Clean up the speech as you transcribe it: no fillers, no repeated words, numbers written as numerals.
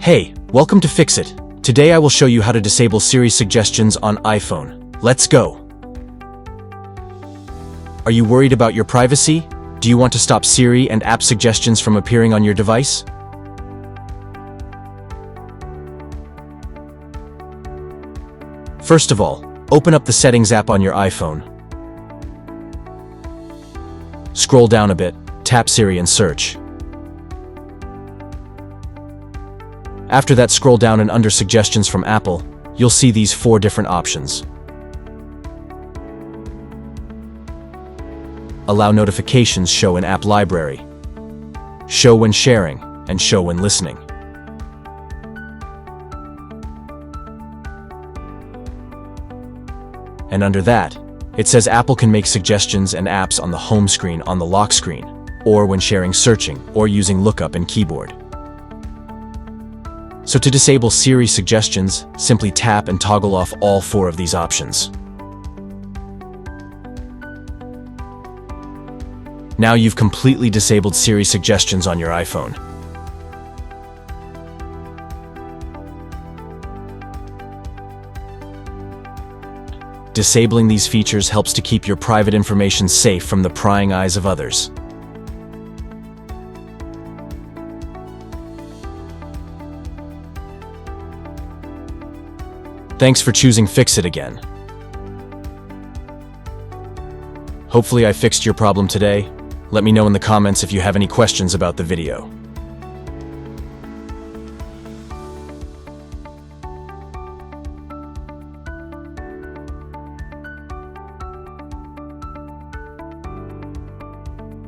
Hey, welcome to Fix It. Today I will show you how to disable Siri suggestions on iPhone. Let's go! Are you worried about your privacy? Do you want to stop Siri and app suggestions from appearing on your device? First of all, open up the Settings app on your iPhone. Scroll down a bit, tap Siri and search. After that, scroll down and under Suggestions from Apple, you'll see these 4 different options. Allow notifications show in App Library, show when sharing, and show when listening. And under that, it says Apple can make suggestions and apps on the home screen, on the lock screen, or when sharing, searching, or using lookup and keyboard. So to disable Siri suggestions, simply tap and toggle off all 4 of these options. Now you've completely disabled Siri suggestions on your iPhone. Disabling these features helps to keep your private information safe from the prying eyes of others. Thanks for choosing Fix It again. Hopefully I fixed your problem today. Let me know in the comments if you have any questions about the video.